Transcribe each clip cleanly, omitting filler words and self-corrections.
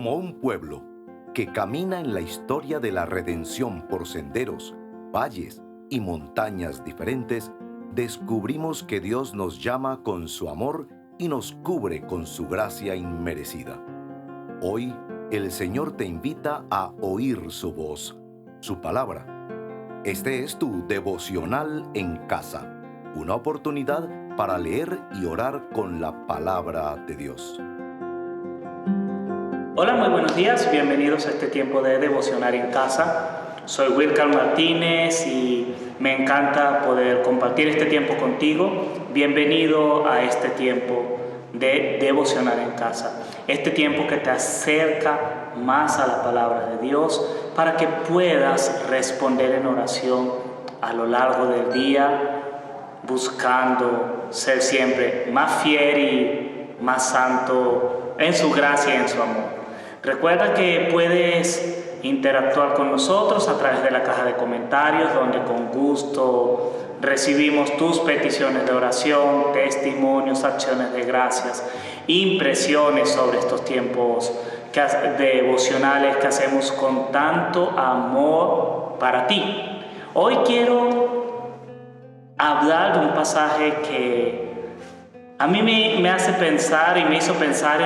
Como un pueblo que camina en la historia de la redención por senderos, valles y montañas diferentes, descubrimos que Dios nos llama con su amor y nos cubre con su gracia inmerecida. Hoy, el Señor te invita a oír su voz, su palabra. Este es tu devocional en casa, una oportunidad para leer y orar con la palabra de Dios. Hola, muy buenos días, bienvenidos a este tiempo de devocionar en casa. Soy Wilcar Martínez y me encanta poder compartir este tiempo contigo. Bienvenido a este tiempo de devocionar en casa. Este tiempo que te acerca más a la palabra de Dios para que puedas responder en oración a lo largo del día, buscando ser siempre más fiel y más santo en su gracia y en su amor. Recuerda que puedes interactuar con nosotros a través de la caja de comentarios, donde con gusto recibimos tus peticiones de oración, testimonios, acciones de gracias, impresiones sobre estos tiempos devocionales que hacemos con tanto amor para ti. Hoy quiero hablar de un pasaje que a mí me hace pensar y me hizo pensar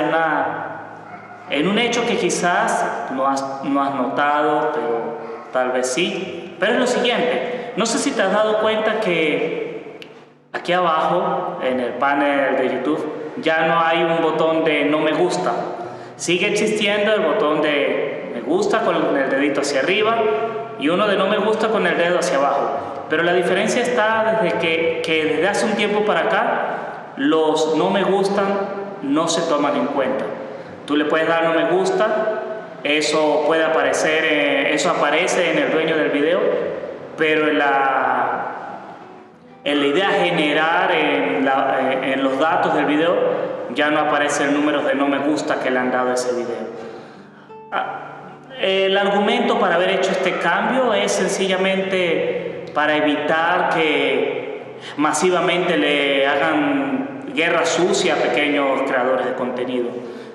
en un hecho que quizás no has notado, pero tal vez sí. Pero es lo siguiente, no sé si te has dado cuenta que aquí abajo, en el panel de YouTube, ya no hay un botón de no me gusta. Sigue existiendo el botón de me gusta con el dedito hacia arriba y uno de no me gusta con el dedo hacia abajo. Pero la diferencia está desde que desde hace un tiempo para acá, los no me gustan no se toman en cuenta. Tú le puedes dar no me gusta, eso puede aparecer, eso aparece en el dueño del video, pero en la idea general, en los datos del video, ya no aparece el número de no me gusta que le han dado a ese video. El argumento para haber hecho este cambio es sencillamente para evitar que masivamente le hagan guerra sucia a pequeños creadores de contenido.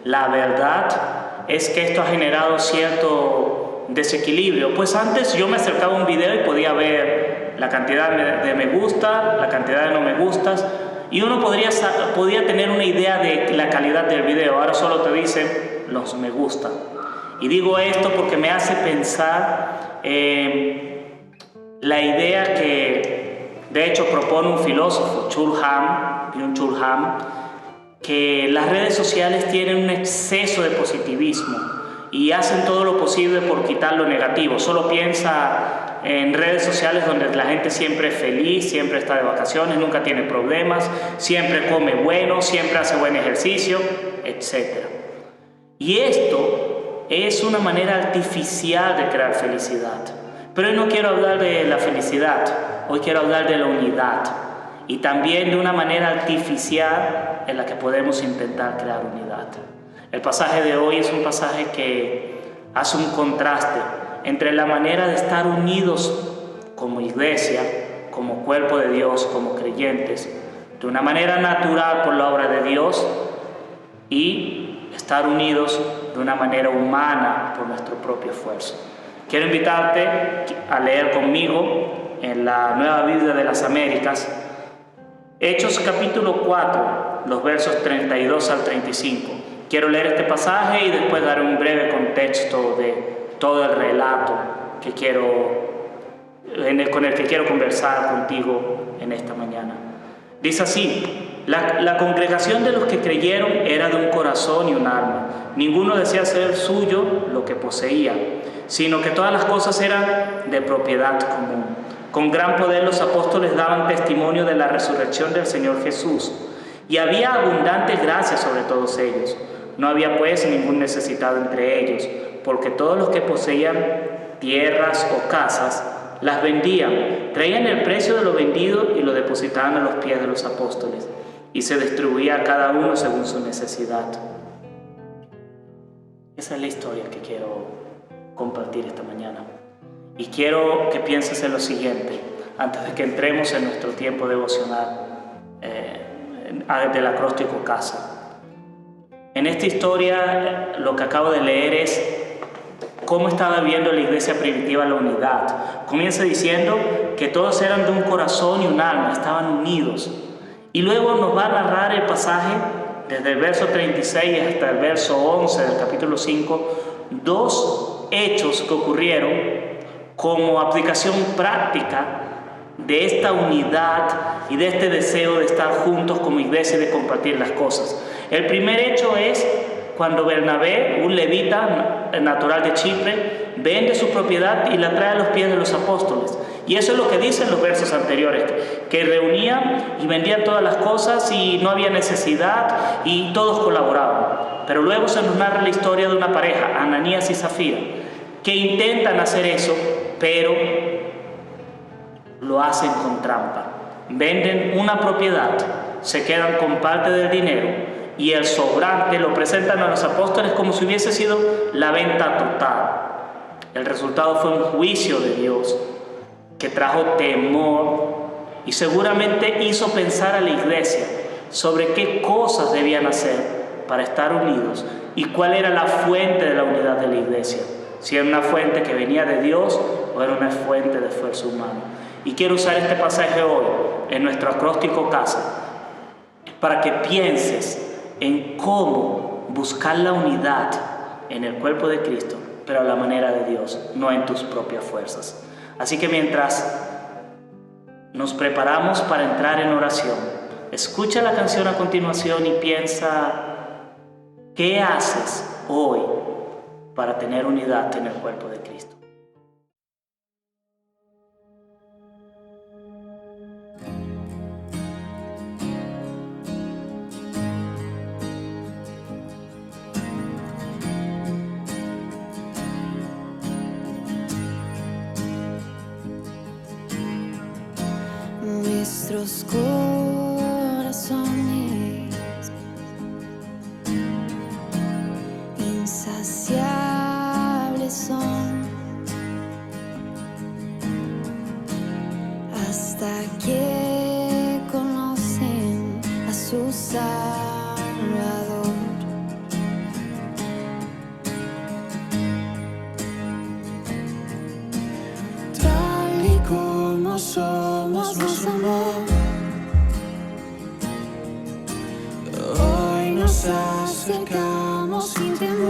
La verdad es que esto ha generado cierto desequilibrio, pues antes yo me acercaba a un video y podía ver la cantidad de me gusta, la cantidad de no me gustas, y uno podía tener una idea de la calidad del video. Ahora solo te dicen los me gusta. Y digo esto porque me hace pensar la idea que de hecho propone un filósofo, Byung-Chul Han, que las redes sociales tienen un exceso de positivismo y hacen todo lo posible por quitar lo negativo. Solo piensa en redes sociales donde la gente siempre es feliz, siempre está de vacaciones, nunca tiene problemas, siempre come bueno, siempre hace buen ejercicio, etc. Y esto es una manera artificial de crear felicidad. Pero hoy no quiero hablar de la felicidad, hoy quiero hablar de la unidad y también de una manera artificial en la que podemos intentar crear unidad. El pasaje de hoy es un pasaje que hace un contraste entre la manera de estar unidos como iglesia, como cuerpo de Dios, como creyentes, de una manera natural por la obra de Dios, y estar unidos de una manera humana por nuestro propio esfuerzo. Quiero invitarte a leer conmigo en la Nueva Biblia de las Américas, Hechos capítulo 4, los versos 32 al 35. Quiero leer este pasaje y después dar un breve contexto de todo el relato con el que quiero conversar contigo en esta mañana. Dice así: la congregación de los que creyeron era de un corazón y un alma. Ninguno decía ser suyo lo que poseía, sino que todas las cosas eran de propiedad común. Con gran poder los apóstoles daban testimonio de la resurrección del Señor Jesús, y había abundante gracia sobre todos ellos. No había pues ningún necesitado entre ellos, porque todos los que poseían tierras o casas las vendían, traían el precio de lo vendido y lo depositaban a los pies de los apóstoles, y se distribuía a cada uno según su necesidad. Esa es la historia que quiero compartir esta mañana. Y quiero que pienses en lo siguiente, antes de que entremos en nuestro tiempo devocional del acróstico casa. En esta historia lo que acabo de leer es cómo estaba viviendo la iglesia primitiva la unidad. Comienza diciendo que todos eran de un corazón y un alma, estaban unidos. Y luego nos va a narrar el pasaje desde el verso 36 hasta el verso 11 del capítulo 5, dos hechos que ocurrieron como aplicación práctica de esta unidad y de este deseo de estar juntos como iglesia y de compartir las cosas. El primer hecho es cuando Bernabé, un levita natural de Chipre, vende su propiedad y la trae a los pies de los apóstoles. Y eso es lo que dicen los versos anteriores, que reunían y vendían todas las cosas y no había necesidad y todos colaboraban. Pero luego se nos narra la historia de una pareja, Ananías y Zafira, que intentan hacer eso, pero lo hacen con trampa. Venden una propiedad, se quedan con parte del dinero y el sobrante lo presentan a los apóstoles como si hubiese sido la venta total. El resultado fue un juicio de Dios que trajo temor y seguramente hizo pensar a la iglesia sobre qué cosas debían hacer para estar unidos y cuál era la fuente de la unidad de la iglesia. Si era una fuente que venía de Dios o era una fuente de esfuerzo humano. Y quiero usar este pasaje hoy en nuestro acróstico casa para que pienses en cómo buscar la unidad en el cuerpo de Cristo, pero a la manera de Dios, no en tus propias fuerzas. Así que mientras nos preparamos para entrar en oración, escucha la canción a continuación y piensa, ¿qué haces hoy para tener unidad en el cuerpo de Cristo? Nuestros corazones insaciables son hasta que conocen a su Salvador. Tal y como somos, nos amó. Hoy nos acercamos sin temor.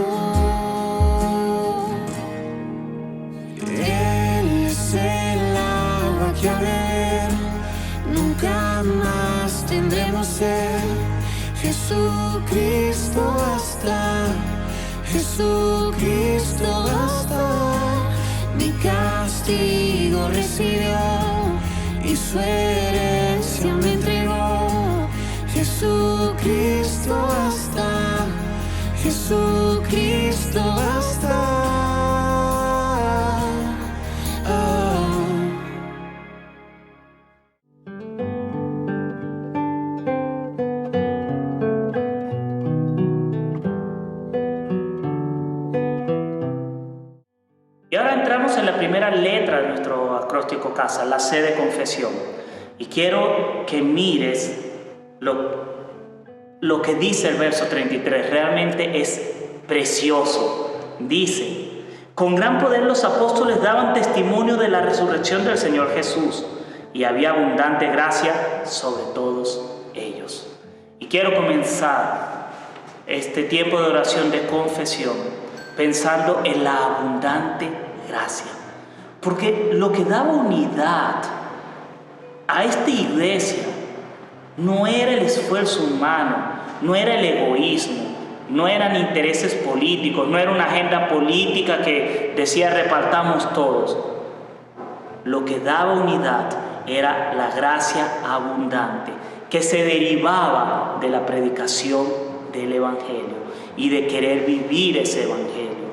Él es el agua que a beber nunca más tendremos sed. Jesucristo basta, Jesucristo basta. Mi castigo recibió y su herencia me entregó. Jesucristo basta, Jesucristo basta. Y ahora entramos en la primera letra de nuestro acróstico casa, la C de confesión. Y quiero que mires lo que dice el verso 33. Realmente es precioso. Dice, con gran poder los apóstoles daban testimonio de la resurrección del Señor Jesús, y había abundante gracia sobre todos ellos. Y quiero comenzar este tiempo de oración de confesión pensando en la abundante gracia. Porque lo que daba unidad a esta iglesia no era el esfuerzo humano, no era el egoísmo, no eran intereses políticos, no era una agenda política que decía repartamos todos. Lo que daba unidad era la gracia abundante que se derivaba de la predicación del Evangelio y de querer vivir ese Evangelio.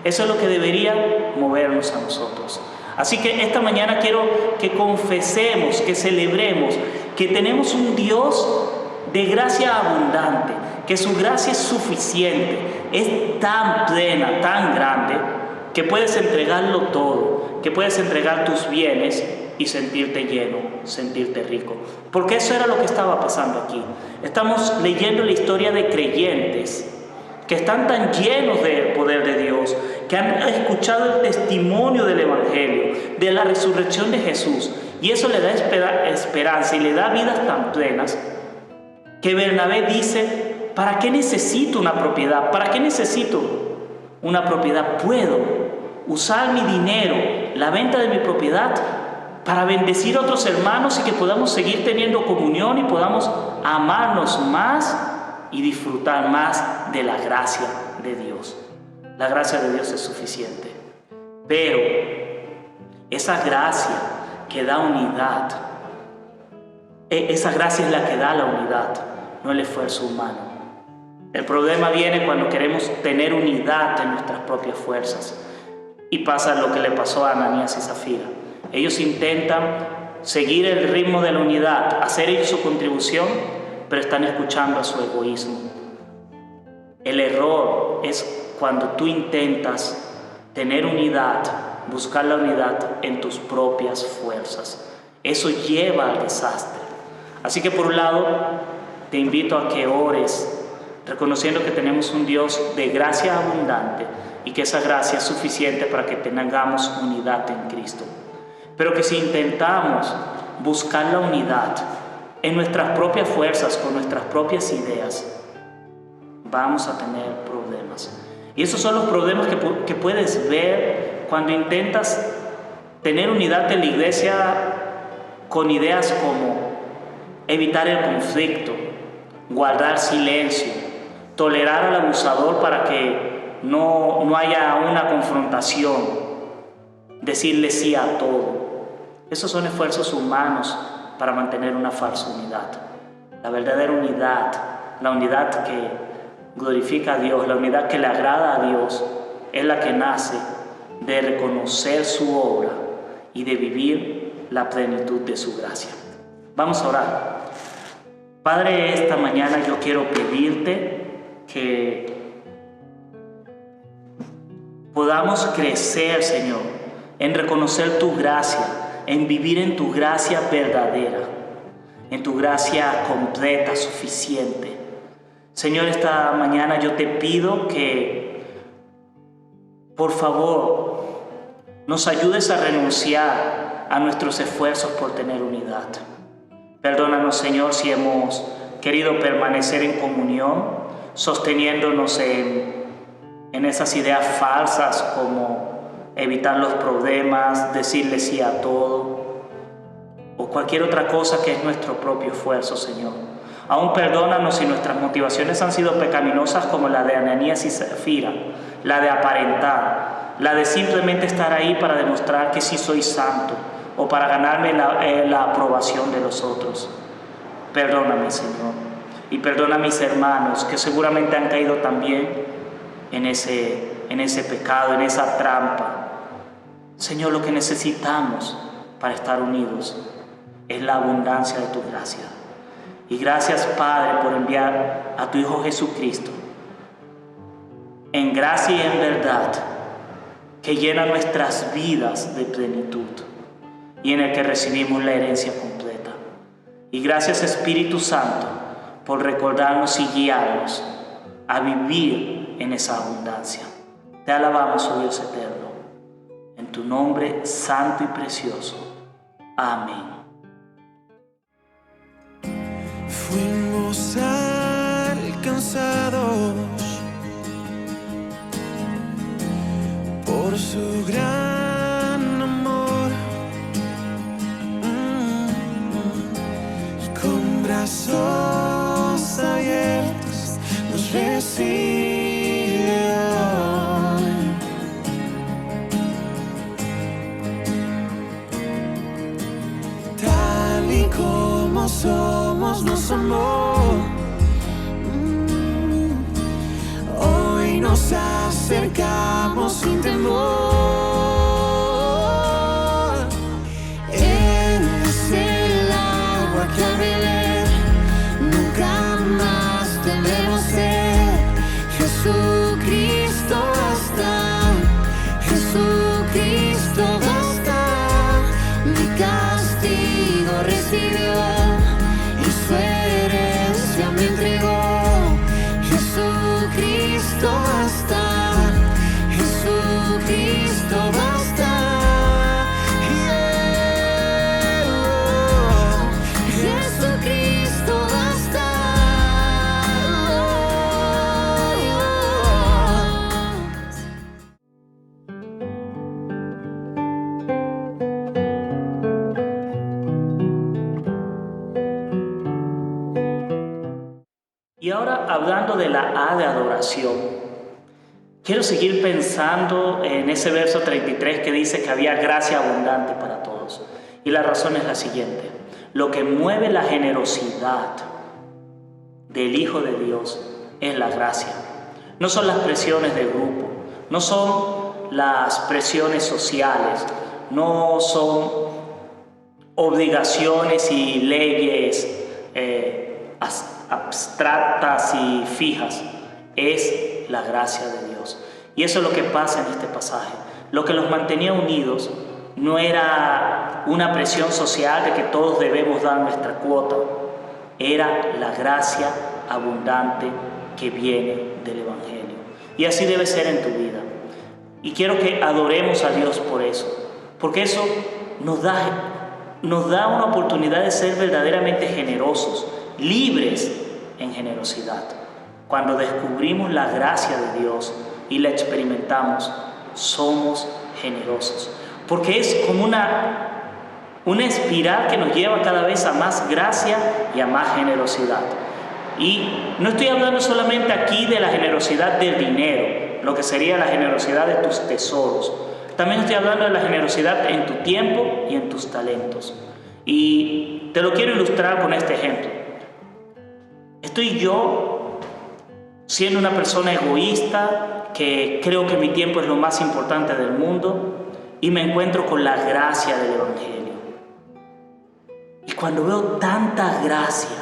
Eso es lo que debería movernos a nosotros. Así que esta mañana quiero que confesemos, que celebremos que tenemos un Dios de gracia abundante, que su gracia es suficiente, es tan plena, tan grande, que puedes entregarlo todo, que puedes entregar tus bienes y sentirte lleno, sentirte rico. Porque eso era lo que estaba pasando aquí. Estamos leyendo la historia de creyentes que están tan llenos del poder de Dios, que han escuchado el testimonio del Evangelio, de la resurrección de Jesús, y eso le da esperanza y le da vidas tan plenas, que Bernabé dice: ¿para qué necesito una propiedad? ¿Para qué necesito una propiedad? Puedo usar mi dinero, la venta de mi propiedad, para bendecir a otros hermanos y que podamos seguir teniendo comunión y podamos amarnos más y disfrutar más de la gracia de Dios. La gracia de Dios es suficiente. Pero esa gracia que da unidad, esa gracia es la que da la unidad, no el esfuerzo humano. El problema viene cuando queremos tener unidad en nuestras propias fuerzas. Y pasa lo que le pasó a Ananías y Zafira. Ellos intentan seguir el ritmo de la unidad, hacer ellos su contribución, pero están escuchando a su egoísmo. El error es cuando tú intentas tener unidad, buscar la unidad en tus propias fuerzas. Eso lleva al desastre. Así que por un lado, te invito a que ores, reconociendo que tenemos un Dios de gracia abundante y que esa gracia es suficiente para que tengamos unidad en Cristo. Pero que si intentamos buscar la unidad en nuestras propias fuerzas, con nuestras propias ideas, vamos a tener problemas. Y esos son los problemas que puedes ver cuando intentas tener unidad en la iglesia con ideas como evitar el conflicto, guardar silencio, tolerar al abusador para que no haya una confrontación, decirle sí a todo. Esos son esfuerzos humanos para mantener una falsa unidad. La verdadera unidad, la unidad que glorifica a Dios, la unidad que le agrada a Dios, es la que nace de reconocer su obra y de vivir la plenitud de su gracia. Vamos a orar. Padre, esta mañana yo quiero pedirte que podamos crecer, Señor, en reconocer tu gracia, en vivir en tu gracia verdadera, en tu gracia completa, suficiente. Señor, esta mañana yo te pido que, por favor, nos ayudes a renunciar a nuestros esfuerzos por tener unidad. Perdónanos, Señor, si hemos querido permanecer en comunión, sosteniéndonos en esas ideas falsas como evitar los problemas, decirle sí a todo, o cualquier otra cosa que es nuestro propio esfuerzo, Señor. Aún perdónanos si nuestras motivaciones han sido pecaminosas como la de Ananías y Zafira, la de aparentar, la de simplemente estar ahí para demostrar que sí soy santo o para ganarme la aprobación de los otros. Perdóname, Señor, y perdona a mis hermanos que seguramente han caído también en ese pecado, en esa trampa. Señor, lo que necesitamos para estar unidos es la abundancia de tu gracia. Y gracias, Padre, por enviar a tu Hijo Jesucristo en gracia y en verdad, que llena nuestras vidas de plenitud y en el que recibimos la herencia completa. Y gracias, Espíritu Santo, por recordarnos y guiarnos a vivir en esa abundancia. Te alabamos, oh Dios eterno, en tu nombre santo y precioso. Amén. Fuimos alcanzados por su gran amor, y con brazos abiertos nos recibe hoy. Tal y como somos, nos amó. Hoy nos acercamos sin temor. Él es el agua que al beber nunca más debemos ser. Jesucristo basta, Jesucristo basta. Mi castigo recibió y su herencia me entregó. Jesucristo Jesucristo basta. Jesucristo basta. Y ahora, hablando de la A de adoración, quiero seguir pensando en ese verso 33 que dice que había gracia abundante para todos. Y la razón es la siguiente: lo que mueve la generosidad del Hijo de Dios es la gracia. No son las presiones del grupo, no son las presiones sociales, no son obligaciones y leyes abstractas y fijas. Es la gracia de Dios. Y eso es lo que pasa en este pasaje. Lo que los mantenía unidos no era una presión social de que todos debemos dar nuestra cuota. Era la gracia abundante que viene del Evangelio. Y así debe ser en tu vida. Y quiero que adoremos a Dios por eso, porque eso nos da una oportunidad de ser verdaderamente generosos, libres en generosidad. Cuando descubrimos la gracia de Dios y la experimentamos, somos generosos, porque es como una espiral que nos lleva cada vez a más gracia y a más generosidad. Y no estoy hablando solamente aquí de la generosidad del dinero, lo que sería la generosidad de tus tesoros. También estoy hablando de la generosidad en tu tiempo y en tus talentos. Y te lo quiero ilustrar con este ejemplo. Estoy yo siendo una persona egoísta, que creo que mi tiempo es lo más importante del mundo, y me encuentro con la gracia del Evangelio. Y cuando veo tanta gracia,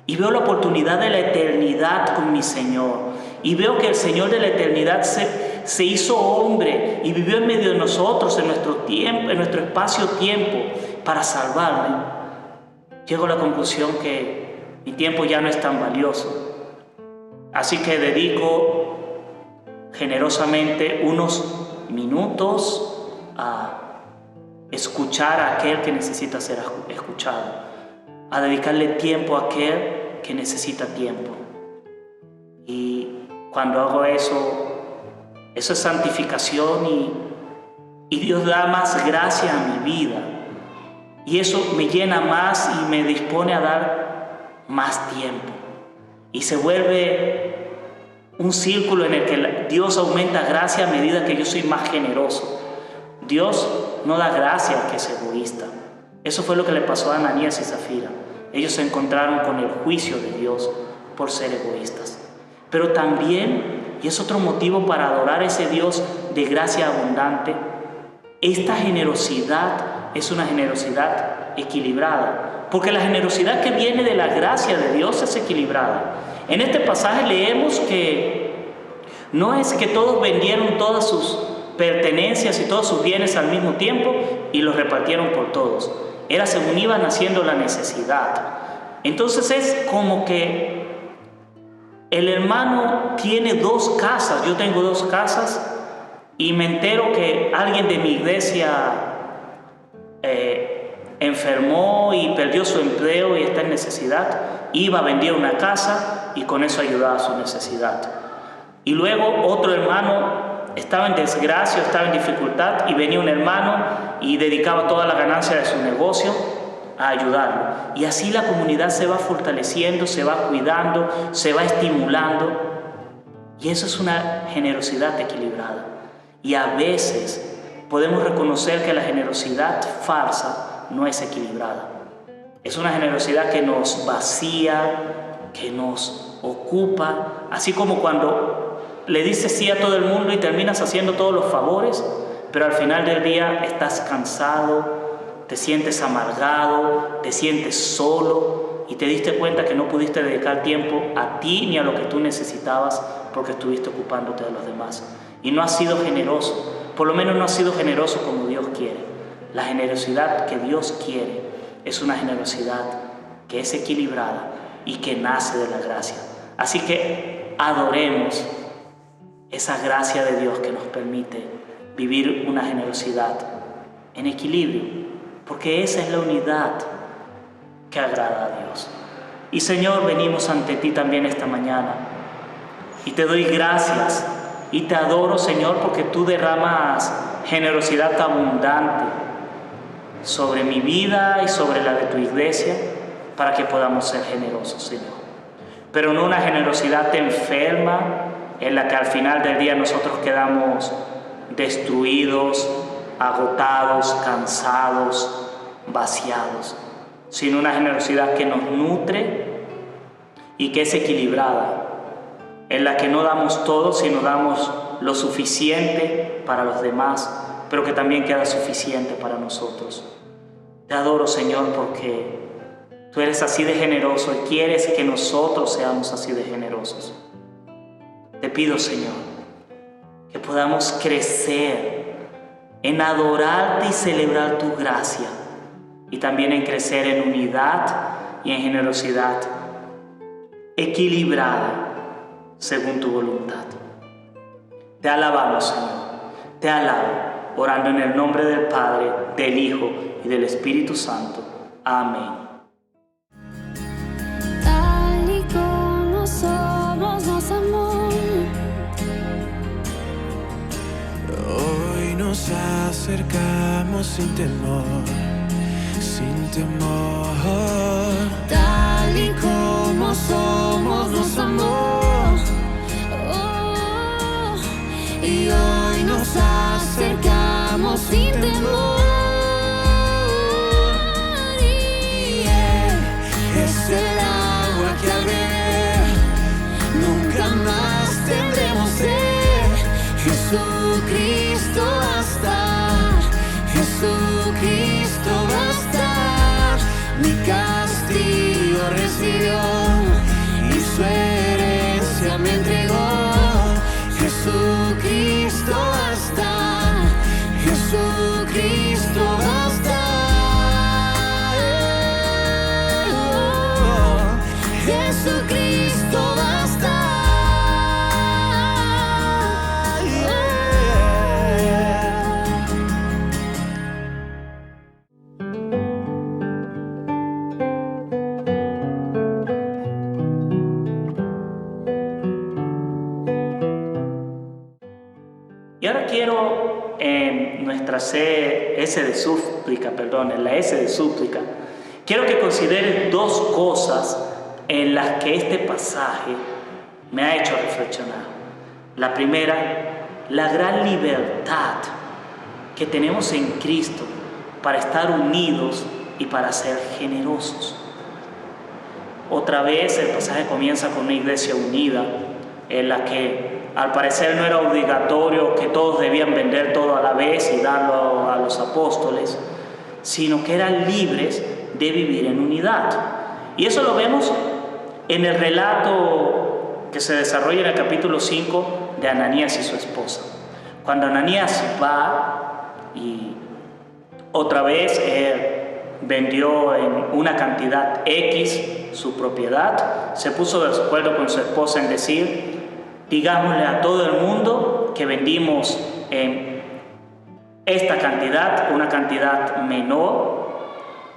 y veo la oportunidad de la eternidad con mi Señor, y veo que el Señor de la eternidad se hizo hombre y vivió en medio de nosotros, en nuestro tiempo, en nuestro espacio-tiempo, para salvarme, llego a la conclusión que mi tiempo ya no es tan valioso. Así que dedico generosamente unos minutos a escuchar a aquel que necesita ser escuchado, a dedicarle tiempo a aquel que necesita tiempo. Y cuando hago eso es santificación y Dios da más gracia a mi vida. Y eso me llena más y me dispone a dar más tiempo. Y se vuelve un círculo en el que Dios aumenta gracia a medida que yo soy más generoso. Dios no da gracia al que es egoísta. Eso fue lo que le pasó a Ananías y Zafira. Ellos se encontraron con el juicio de Dios por ser egoístas. Pero también, y es otro motivo para adorar a ese Dios de gracia abundante, esta generosidad es una generosidad equilibrada, porque la generosidad que viene de la gracia de Dios es equilibrada. En este pasaje leemos que no es que todos vendieron todas sus pertenencias y todos sus bienes al mismo tiempo y los repartieron por todos. Era según iba naciendo la necesidad. Entonces es como que el hermano tiene 2 casas, yo tengo 2 casas, y me entero que alguien de mi iglesia enfermó y perdió su empleo y está en necesidad. Iba a vender una casa y con eso ayudaba a su necesidad. Y luego otro hermano estaba en desgracia, estaba en dificultad, y venía un hermano y dedicaba toda la ganancia de su negocio a ayudarlo. Y así la comunidad se va fortaleciendo, se va cuidando, se va estimulando. Y eso es una generosidad equilibrada. Y a veces podemos reconocer que la generosidad falsa no es equilibrada. Es una generosidad que nos vacía, que nos ocupa, así como cuando le dices sí a todo el mundo y terminas haciendo todos los favores, pero al final del día estás cansado, te sientes amargado, te sientes solo y te diste cuenta que no pudiste dedicar tiempo a ti ni a lo que tú necesitabas porque estuviste ocupándote de los demás. Y no has sido generoso, por lo menos no has sido generoso como Dios quiere. La generosidad que Dios quiere es una generosidad que es equilibrada y que nace de la gracia. Así que adoremos esa gracia de Dios que nos permite vivir una generosidad en equilibrio, porque esa es la unidad que agrada a Dios. Y Señor, venimos ante ti también esta mañana y te doy gracias y te adoro, Señor, porque tú derramas generosidad abundante sobre mi vida y sobre la de tu iglesia para que podamos ser generosos, Señor. Pero no una generosidad enferma en la que al final del día nosotros quedamos destruidos, agotados, cansados, vaciados, sino una generosidad que nos nutre y que es equilibrada, en la que no damos todo, sino damos lo suficiente para los demás, pero que también queda suficiente para nosotros. Te adoro, Señor, porque tú eres así de generoso y quieres que nosotros seamos así de generosos. Te pido, Señor, que podamos crecer en adorarte y celebrar tu gracia, y también en crecer en unidad y en generosidad equilibrada según tu voluntad. Te alabamos, Señor, te alabo, orando en el nombre del Padre, del Hijo y del Espíritu Santo. Amén. Tal y como somos, nos amó. Hoy nos acercamos sin temor, sin temor. Tal y como somos, nos amó. Oh, y hoy nos acercamos sin temor. Y Él es el agua que al beber nunca más tendremos sed. Jesucristo basta, Jesucristo basta. Mi castigo recibió y su herencia me entregó. Jesucristo basta, Jesucristo basta. Jesucristo basta. Y ahora quiero en nuestra S de súplica, en la S de súplica, quiero que consideres dos cosas en las que este pasaje me ha hecho reflexionar. La primera, la gran libertad que tenemos en Cristo para estar unidos y para ser generosos. Otra vez el pasaje comienza con una iglesia unida en la que al parecer no era obligatorio que todos debían vender todo a la vez y darlo a los apóstoles, sino que eran libres de vivir en unidad. Y eso lo vemos en el relato que se desarrolla en el capítulo 5 de Ananías y su esposa. Cuando Ananías va y otra vez vendió en una cantidad X su propiedad, se puso de acuerdo con su esposa en decir: digámosle a todo el mundo que vendimos en esta cantidad, una cantidad menor,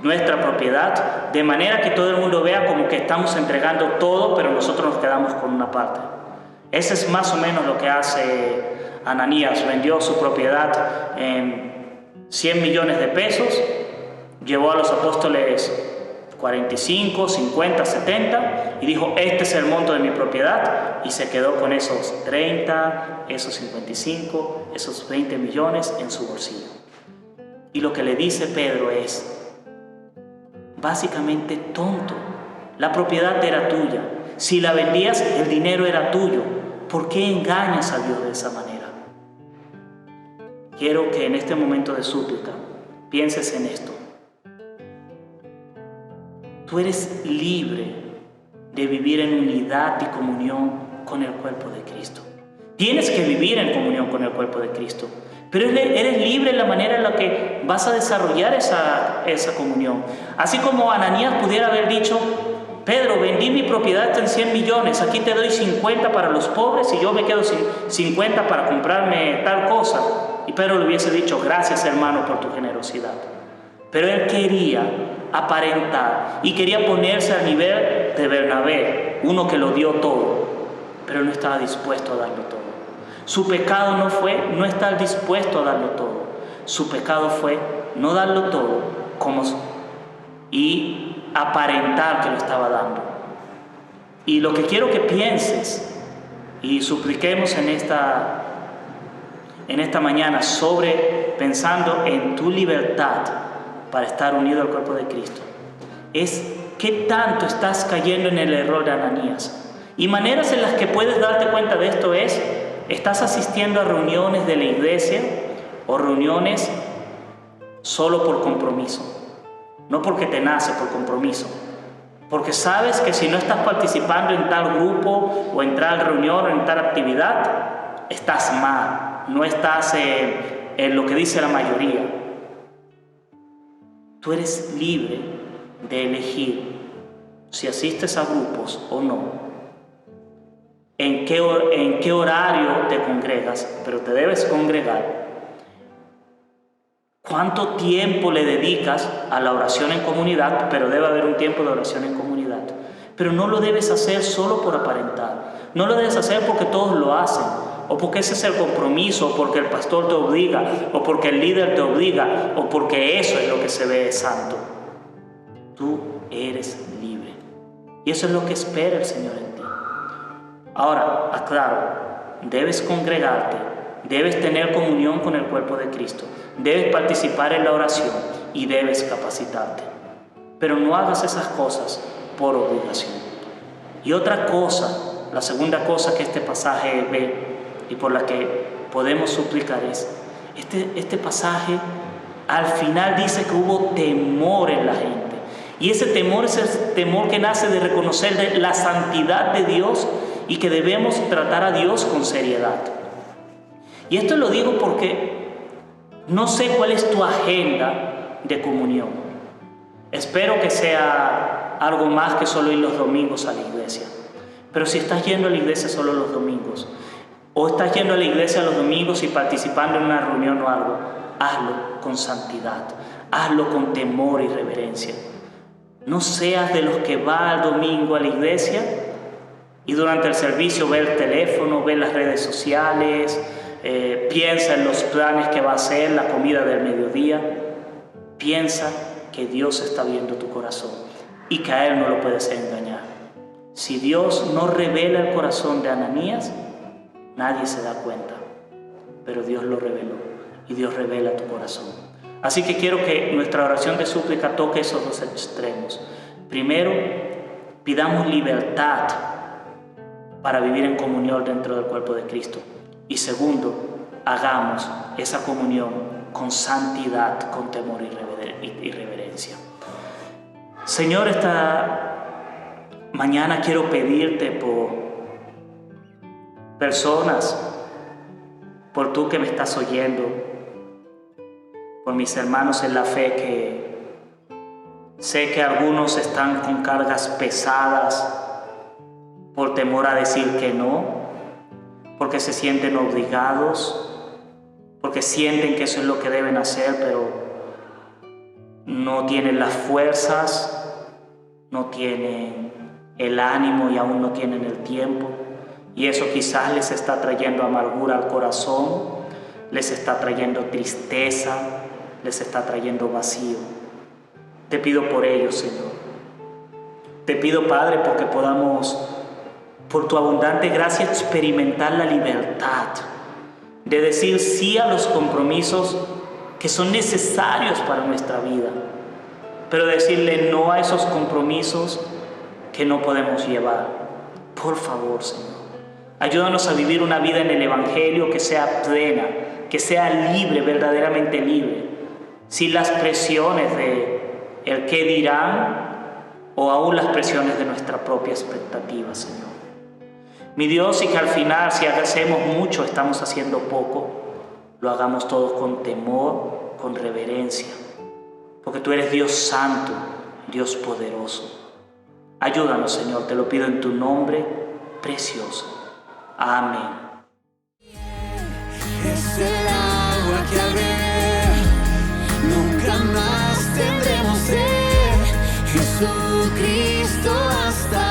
nuestra propiedad, de manera que todo el mundo vea como que estamos entregando todo, pero nosotros nos quedamos con una parte. Ese es más o menos lo que hace Ananías. Vendió su propiedad en 100 millones de pesos, llevó a los apóstoles 45, 50, 70 y dijo: este es el monto de mi propiedad, y se quedó con esos 30, esos 55, esos 20 millones en su bolsillo. Y lo que le dice Pedro es básicamente: tonto, la propiedad era tuya, si la vendías el dinero era tuyo, ¿por qué engañas a Dios de esa manera? Quiero que en este momento de súplica pienses en esto. Tú eres libre de vivir en unidad y comunión con el cuerpo de Cristo. Tienes que vivir en comunión con el cuerpo de Cristo, pero eres libre en la manera en la que vas a desarrollar esa comunión. Así como Ananías pudiera haber dicho: Pedro, vendí mi propiedad en 100 millones, aquí te doy 50 para los pobres y yo me quedo sin 50 para comprarme tal cosa. Y Pedro le hubiese dicho, gracias hermano por tu generosidad. Pero él quería aparentar y quería ponerse al nivel de Bernabé, uno que lo dio todo, pero no estaba dispuesto a darlo todo. Su pecado no fue no estar dispuesto a darlo todo. Su pecado fue no darlo todo y aparentar que lo estaba dando. Y lo que quiero que pienses y supliquemos en esta mañana pensando en tu libertad para estar unido al cuerpo de Cristo, es qué tanto estás cayendo en el error de Ananías. Y maneras en las que puedes darte cuenta de esto es, estás asistiendo a reuniones de la iglesia o reuniones solo por compromiso, no porque te nace, por compromiso. Porque sabes que si no estás participando en tal grupo o en tal reunión o en tal actividad, estás mal, no estás en lo que dice la mayoría. Tú eres libre de elegir si asistes a grupos o no, en qué horario te congregas, pero te debes congregar. ¿Cuánto tiempo le dedicas a la oración en comunidad? Pero debe haber un tiempo de oración en comunidad. Pero no lo debes hacer solo por aparentar. No lo debes hacer porque todos lo hacen, o porque ese es el compromiso, o porque el pastor te obliga, o porque el líder te obliga, o porque eso es lo que se ve santo. Tú eres libre. Y eso es lo que espera el Señor en ti. Ahora, aclaro, debes congregarte, debes tener comunión con el cuerpo de Cristo, debes participar en la oración y debes capacitarte. Pero no hagas esas cosas por obligación. Y otra cosa, la segunda cosa que este pasaje ve y por la que podemos suplicar es, este pasaje al final dice que hubo temor en la gente. Y ese temor es el temor que nace de reconocer la santidad de Dios y que debemos tratar a Dios con seriedad. Y esto lo digo porque no sé cuál es tu agenda de comunión. Espero que sea algo más que solo ir los domingos a la iglesia. Pero si estás yendo a la iglesia solo los domingos, o estás yendo a la iglesia los domingos y participando en una reunión o algo, hazlo con santidad, hazlo con temor y reverencia. No seas de los que va al domingo a la iglesia y durante el servicio ve el teléfono, ve las redes sociales, piensa en los planes que va a hacer, la comida del mediodía. Piensa que Dios está viendo tu corazón y que a Él no lo puedes engañar. Si Dios no revela el corazón de Ananías, nadie se da cuenta, pero Dios lo reveló y Dios revela tu corazón. Así que quiero que nuestra oración de súplica toque esos dos extremos. Primero, pidamos libertad para vivir en comunión dentro del cuerpo de Cristo. Y segundo, hagamos esa comunión con santidad, con temor y reverencia. Señor, esta mañana quiero pedirte por personas, por tú que me estás oyendo, por mis hermanos en la fe que sé que algunos están con cargas pesadas por temor a decir que no, porque se sienten obligados, porque sienten que eso es lo que deben hacer, pero no tienen las fuerzas, no tienen el ánimo y aún no tienen el tiempo. Y eso quizás les está trayendo amargura al corazón, les está trayendo tristeza, les está trayendo vacío. Te pido por ellos, Señor. Te pido, Padre, porque podamos, por tu abundante gracia, experimentar la libertad de decir sí a los compromisos que son necesarios para nuestra vida, pero decirle no a esos compromisos que no podemos llevar. Por favor, Señor, ayúdanos a vivir una vida en el Evangelio que sea plena, que sea libre, verdaderamente libre, sin las presiones de el qué dirán o aún las presiones de nuestra propia expectativa, Señor. Mi Dios, y que al final, si hacemos mucho, estamos haciendo poco, lo hagamos todos con temor, con reverencia, porque tú eres Dios santo, Dios poderoso. Ayúdanos, Señor, te lo pido en tu nombre precioso. Amén. Es el agua que al beber nunca más tendremos sed. Jesucristo basta,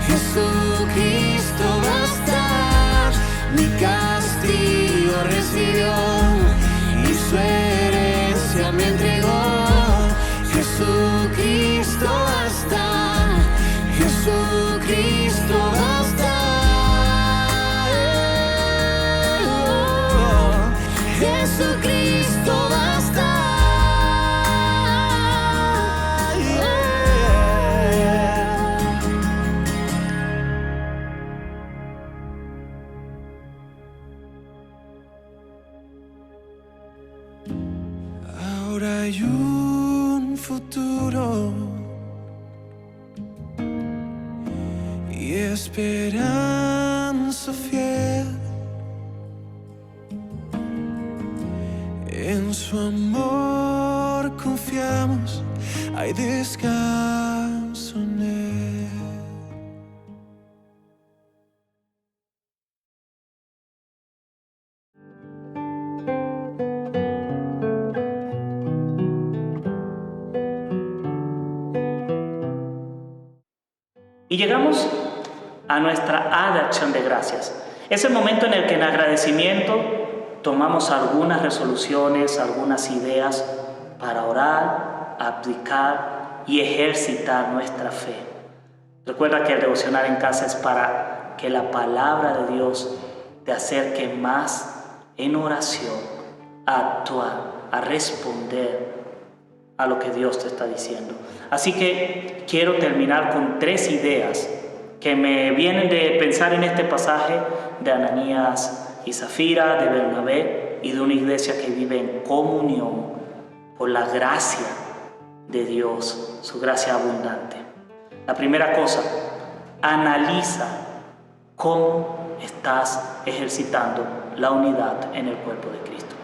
Jesucristo basta. Mi castigo recibió y su herencia me entregó. Jesucristo basta, Jesucristo basta. Jesucristo basta. Ahora hay un futuro y esperanza fiel. En su amor confiamos, hay descanso en él. Y llegamos a nuestra A de acción de gracias. Es el momento en el que en agradecimiento tomamos algunas resoluciones, algunas ideas para orar, aplicar y ejercitar nuestra fe. Recuerda que el devocional en casa es para que la palabra de Dios te acerque más en oración, a actuar, a responder a lo que Dios te está diciendo. Así que quiero terminar con 3 ideas que me vienen de pensar en este pasaje de Ananías y Zafira, de Bernabé y de una iglesia que vive en comunión por la gracia de Dios, su gracia abundante. La primera cosa, analiza cómo estás ejercitando la unidad en el cuerpo de Cristo.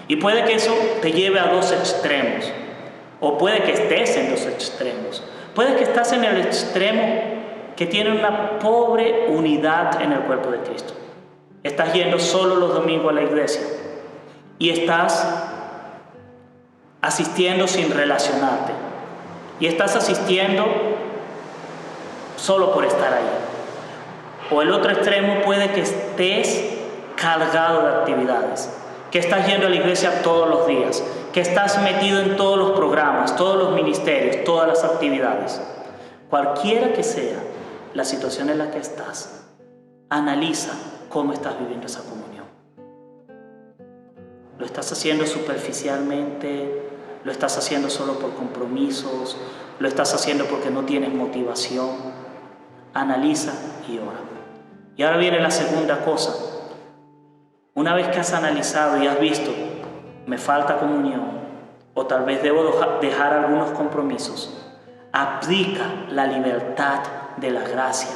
Y puede que eso te lleve a 2 extremos, o puede que estés en 2 extremos. Puede que estás en el extremo que tiene una pobre unidad en el cuerpo de Cristo. Estás yendo solo los domingos a la iglesia y estás asistiendo sin relacionarte, y estás asistiendo solo por estar ahí. O el otro extremo puede que estés cargado de actividades, que estás yendo a la iglesia todos los días, que estás metido en todos los programas, todos los ministerios, todas las actividades. Cualquiera que sea la situación en la que estás, analiza cómo estás viviendo esa comunión. ¿Lo estás haciendo superficialmente? ¿Lo estás haciendo solo por compromisos? ¿Lo estás haciendo porque no tienes motivación? Analiza y ora. Y ahora viene la segunda cosa. Una vez que has analizado y has visto, me falta comunión, o tal vez debo dejar algunos compromisos, aplica la libertad de la gracia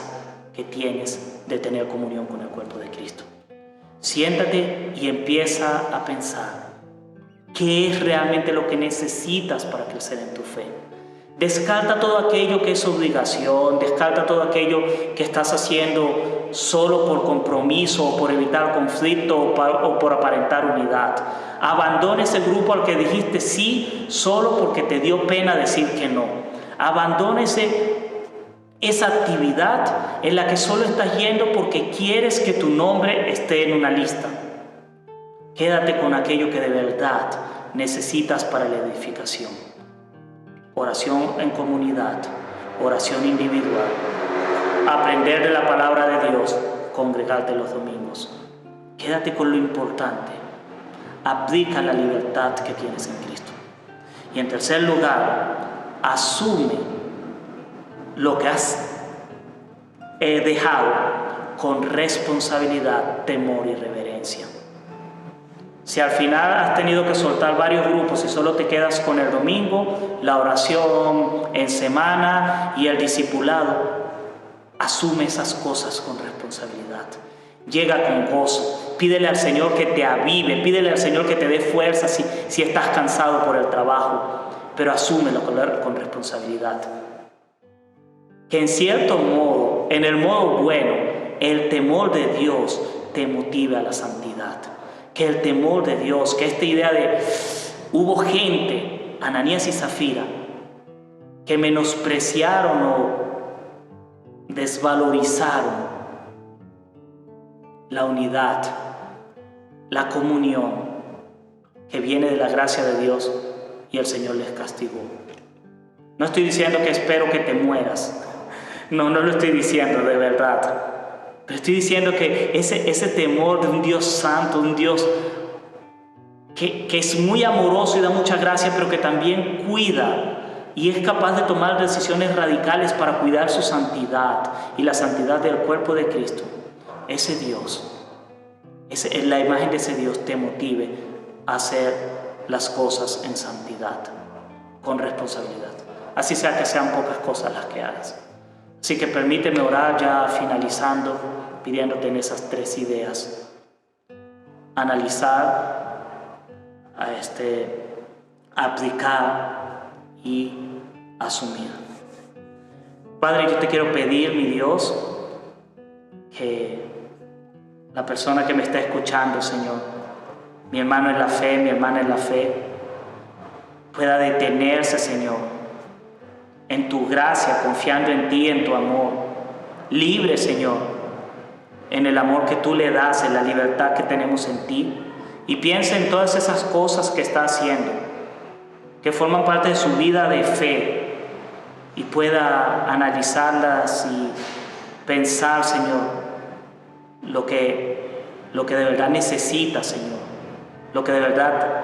que tienes de tener comunión con el cuerpo de Cristo. Siéntate y empieza a pensar qué es realmente lo que necesitas para crecer en tu fe. Descarta todo aquello que es obligación, descarta todo aquello que estás haciendo solo por compromiso o por evitar conflicto o por aparentar unidad. Abandona ese grupo al que dijiste sí solo porque te dio pena decir que no. Abandona esa actividad en la que solo estás yendo porque quieres que tu nombre esté en una lista. Quédate con aquello que de verdad necesitas para la edificación. Oración en comunidad, oración individual, aprender de la palabra de Dios, congregarte los domingos. Quédate con lo importante. Aplica la libertad que tienes en Cristo. Y en tercer lugar, asume lo que has dejado con responsabilidad, temor y reverencia. Si al final has tenido que soltar varios grupos y solo te quedas con el domingo, la oración en semana y el discipulado, asume esas cosas con responsabilidad. Llega con gozo. Pídele al Señor que te avive, pídele al Señor que te dé fuerza si estás cansado por el trabajo, pero asúmelo con responsabilidad. Que en cierto modo, en el modo bueno, el temor de Dios te motive a la santidad. que el temor de Dios, que esta idea de hubo gente, Ananías y Zafira, que menospreciaron o desvalorizaron la unidad, la comunión que viene de la gracia de Dios, y el Señor les castigó. No estoy diciendo que espero que te mueras, no lo estoy diciendo de verdad, pero estoy diciendo que ese temor de un Dios santo, un Dios que es muy amoroso y da mucha gracia, pero que también cuida y es capaz de tomar decisiones radicales para cuidar su santidad y la santidad del cuerpo de Cristo. Ese Dios, la imagen de ese Dios te motive a hacer las cosas en santidad, con responsabilidad. Así sea que sean pocas cosas las que hagas. Así que permíteme orar ya finalizando, pidiéndote en esas 3 ideas. Analizar, aplicar y asumir. Padre, yo te quiero pedir, mi Dios, que la persona que me está escuchando, Señor, mi hermano en la fe, mi hermana en la fe, pueda detenerse, Señor, en tu gracia, confiando en ti, en tu amor, libre, Señor, en el amor que tú le das, en la libertad que tenemos en ti, y piensa en todas esas cosas que está haciendo, que forman parte de su vida de fe, y pueda analizarlas y pensar, Señor, lo que de verdad necesita, Señor, lo que de verdad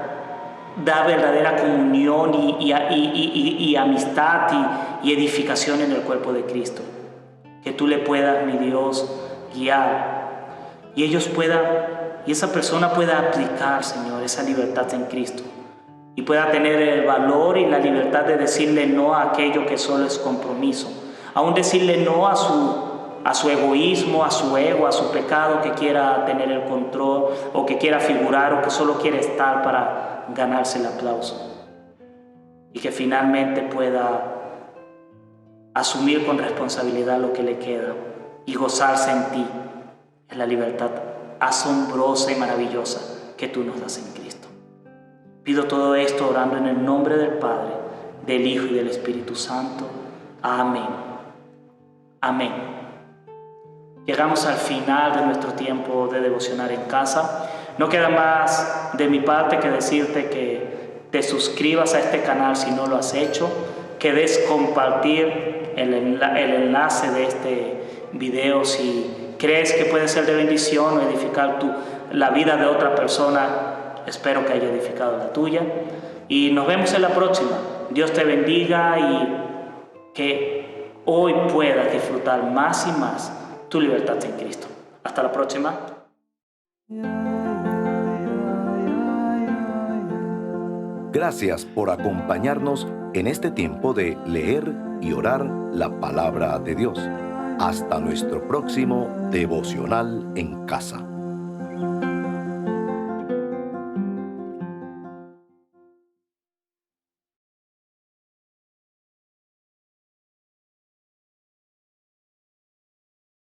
da verdadera comunión y amistad y edificación en el cuerpo de Cristo. Que tú le puedas, mi Dios, guiar y esa persona pueda aplicar, Señor, esa libertad en Cristo y pueda tener el valor y la libertad de decirle no a aquello que solo es compromiso, aún decirle no a su egoísmo, a su ego, a su pecado que quiera tener el control o que quiera figurar o que solo quiere estar para ganarse el aplauso, y que finalmente pueda asumir con responsabilidad lo que le queda y gozarse en ti, en la libertad asombrosa y maravillosa que tú nos das en Cristo. Pido todo esto orando en el nombre del Padre, del Hijo y del Espíritu Santo. Amén. Amén. Llegamos al final de nuestro tiempo de devocionar en casa. No queda más de mi parte que decirte que te suscribas a este canal si no lo has hecho, que des compartir el enlace de este video si crees que puede ser de bendición o edificar la vida de otra persona. Espero que haya edificado la tuya. Y nos vemos en la próxima. Dios te bendiga y que hoy puedas disfrutar más y más tu libertad en Cristo. Hasta la próxima. Gracias por acompañarnos en este tiempo de leer y orar la palabra de Dios. Hasta nuestro próximo devocional en casa.